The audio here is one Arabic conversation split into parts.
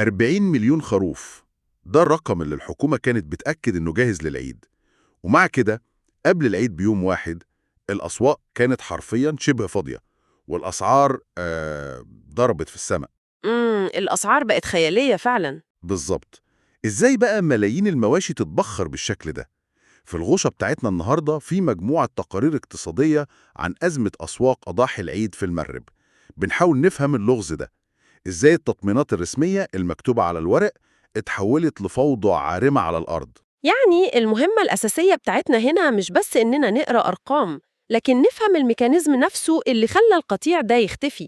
40 مليون خروف، ده الرقم اللي الحكومة كانت بتأكد إنه جاهز للعيد. ومع كده قبل العيد بيوم واحد الأسواق كانت حرفياً شبه فاضية، والأسعار ضربت في السماء. الأسعار بقت خيالية فعلا. بالظبط. إزاي بقى ملايين المواشي تتبخر بالشكل ده؟ في الغوشة بتاعتنا النهاردة في مجموعة تقارير اقتصادية عن أزمة أسواق أضاحي العيد في المغرب. بنحاول نفهم اللغز ده، إزاي التطمينات الرسمية المكتوبة على الورق اتحولت لفوضى عارمة على الأرض. يعني المهمة الأساسية بتاعتنا هنا مش بس إننا نقرأ أرقام، لكن نفهم الميكانيزم نفسه اللي خلى القطيع ده يختفي.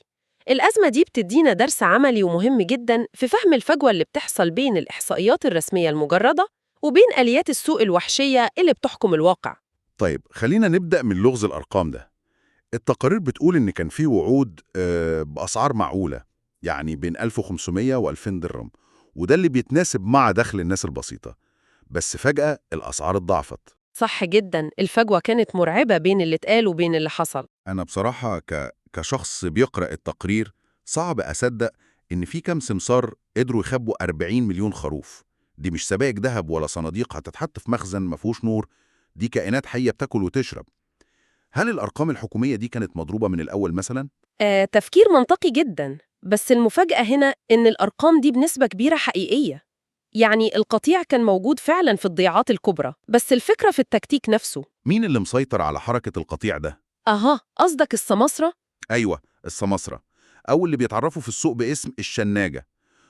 الأزمة دي بتدينا درس عملي ومهم جدا في فهم الفجوة اللي بتحصل بين الإحصائيات الرسمية المجردة وبين آليات السوق الوحشية اللي بتحكم الواقع. طيب خلينا نبدأ من لغز الأرقام ده. التقارير بتقول إن كان في وعود بأسعار معقولة، يعني بين 1500 و2000 درهم، وده اللي بيتناسب مع دخل الناس البسيطة. بس فجأة الأسعار اتضاعفت. صح جدا، الفجوة كانت مرعبة بين اللي اتقال وبين اللي حصل. أنا بصراحة كشخص بيقرأ التقرير صعب أصدق إن في كام سمسار قدروا يخبوا 40 مليون خروف. دي مش سبائك ذهب ولا صناديق هتتحط في مخزن مفهوش نور، دي كائنات حية بتاكل وتشرب. هل الأرقام الحكومية دي كانت مضروبة من الأول مثلا؟ تفكير منطقي جدا، بس المفاجأة هنا إن الأرقام دي بنسبة كبيرة حقيقية. يعني القطيع كان موجود فعلا في الضياعات الكبرى، بس الفكرة في التكتيك نفسه. مين اللي مسيطر على حركة القطيع ده؟ قصدك السماسرة؟ أيوة، السماسرة، أو اللي بيتعرفوا في السوق باسم الشناجة.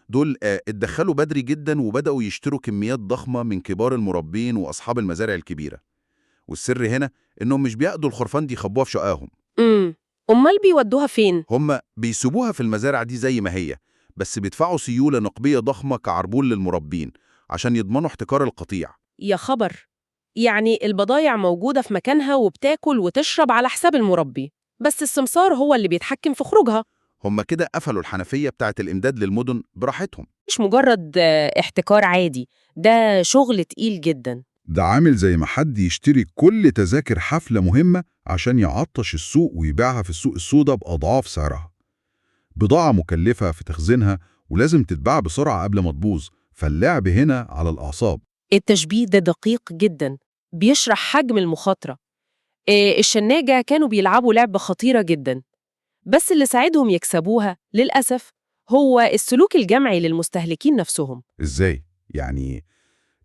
دول اتدخلوا بدري جدا وبدأوا يشتروا كميات ضخمة من كبار المربين وأصحاب المزارع الكبيرة. والسر هنا إنهم مش بياخدوا الخرفان دي يخبوها في شقاهم. امم أمال بيودوها فين؟ هم بيسيبوها في المزارع دي زي ما هي، بس بيدفعوا سيولة نقبية ضخمة كعربون للمربين عشان يضمنوا احتكار القطيع. يا خبر! يعني البضايع موجودة في مكانها وبتاكل وتشرب على حساب المربي، بس السمسار هو اللي بيتحكم في خروجها. هم كده قفلوا الحنفية بتاعت الإمداد للمدن براحتهم. مش مجرد احتكار عادي، ده شغل تقيل جدا. ده عامل زي ما حد يشتري كل تذاكر حفلة مهمة عشان يعطش السوق ويبيعها في السوق السوداء بأضعاف سعرها. بضاعة مكلفة في تخزينها ولازم تتباع بسرعة قبل ما تبوظ، فاللعب هنا على الأعصاب. التشبيه ده دقيق جدا، بيشرح حجم المخاطرة. الشناجة كانوا بيلعبوا لعبة خطيرة جدا، بس اللي ساعدهم يكسبوها للأسف هو السلوك الجمعي للمستهلكين نفسهم. إزاي؟ يعني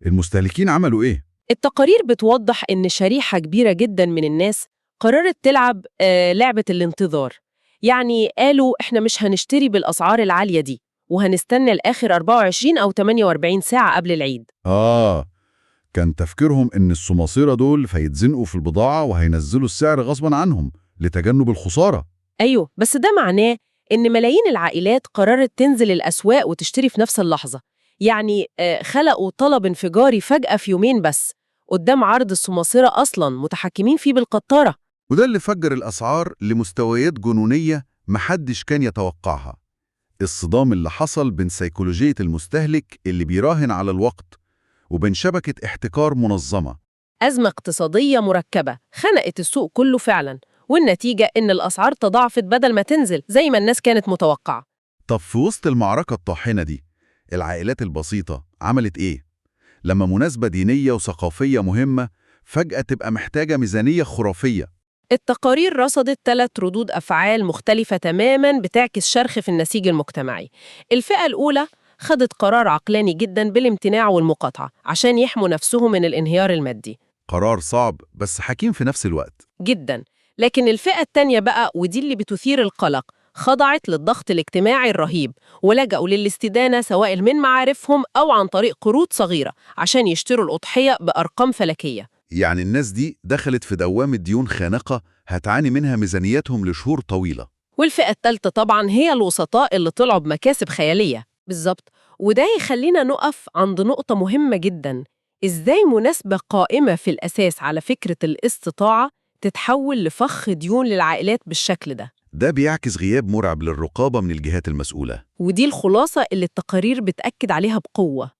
المستهلكين عملوا إيه؟ التقارير بتوضح إن شريحة كبيرة جدا من الناس قررت تلعب لعبة الانتظار. يعني قالوا إحنا مش هنشتري بالأسعار العالية دي، وهنستنى الآخر 24 أو 48 ساعة قبل العيد. كان تفكيرهم إن السماسرة دول فيتزنقوا في البضاعة وهينزلوا السعر غصباً عنهم لتجنب الخسارة. أيوه، بس ده معناه إن ملايين العائلات قررت تنزل الأسواق وتشتري في نفس اللحظة. يعني خلقوا طلب انفجاري فجأة في يومين بس، قدام عرض السماسرة أصلاً متحكمين فيه بالقطارة. وده اللي فجر الأسعار لمستويات جنونية محدش كان يتوقعها. الصدام اللي حصل بين سيكولوجية المستهلك اللي بيراهن على الوقت وبين شبكة احتكار منظمة. أزمة اقتصادية مركبة خنقت السوق كله فعلاً، والنتيجة إن الأسعار تضاعفت بدل ما تنزل زي ما الناس كانت متوقعة. طب في وسط المعركة الطاحنة دي العائلات البسيطة عملت إيه؟ لما مناسبة دينية وثقافية مهمة فجأة تبقى محتاجة ميزانية خرافية. التقارير رصدت 3 ردود أفعال مختلفة تماماً بتعكس شرخ في النسيج المجتمعي. الفئة الأولى خدت قرار عقلاني جداً بالامتناع والمقاطعة عشان يحموا نفسهم من الانهيار المادي. قرار صعب بس حكيم في نفس الوقت. جداً. لكن الفئة التانية بقى، ودي اللي بتثير القلق، خضعت للضغط الاجتماعي الرهيب ولجأوا للاستدانة سواء من معارفهم أو عن طريق قروض صغيرة عشان يشتروا الأضحية بأرقام فلكية. يعني الناس دي دخلت في دوامة ديون خانقة هتعاني منها ميزانياتهم لشهور طويلة. والفئة الثالثة طبعاً هي الوسطاء اللي طلعوا بمكاسب خيالية. بالظبط. وده يخلينا نقف عند نقطة مهمة جداً. إزاي مناسبة قائمة في الأساس على فكرة الاستطاعة تتحول لفخ ديون للعائلات بالشكل ده؟ ده بيعكس غياب مرعب للرقابة من الجهات المسؤولة. ودي الخلاصة اللي التقارير بتأكد عليها بقوة.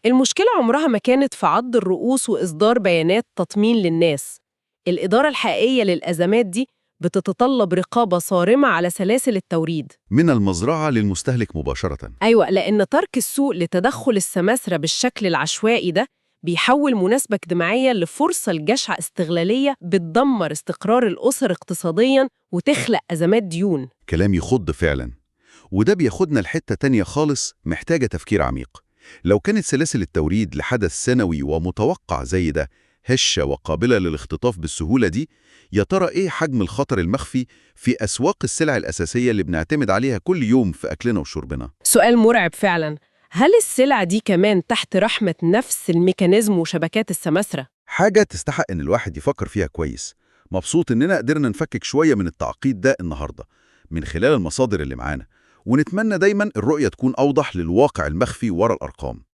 المشكلة عمرها ما كانت في عض الرؤوس وإصدار بيانات تطمين للناس. الإدارة الحقيقية للأزمات دي بتتطلب رقابة صارمة على سلاسل التوريد. من المزرعة للمستهلك مباشرة. أيوة، لأن ترك السوق لتدخل السماسرة بالشكل العشوائي ده بيحول مناسبة اجتماعية لفرصة لجشع استغلالية بتدمر استقرار الأسر اقتصادياً وتخلق أزمات ديون. كلام يخض فعلا. وده بياخدنا لحتة تانية خالص محتاجة تفكير عميق. لو كانت سلاسل التوريد لحدث سنوي ومتوقع زي ده هشة وقابلة للاختطاف بالسهولة دي، يا ترى إيه حجم الخطر المخفي في أسواق السلع الأساسية اللي بنعتمد عليها كل يوم في أكلنا وشربنا؟ سؤال مرعب فعلاً. هل السلع دي كمان تحت رحمة نفس الميكانيزم وشبكات السماسرة؟ حاجة تستحق إن الواحد يفكر فيها كويس. مبسوط إننا قدرنا نفكك شوية من التعقيد ده النهاردة من خلال المصادر اللي معانا، ونتمنى دايما الرؤية تكون أوضح للواقع المخفي وراء الأرقام.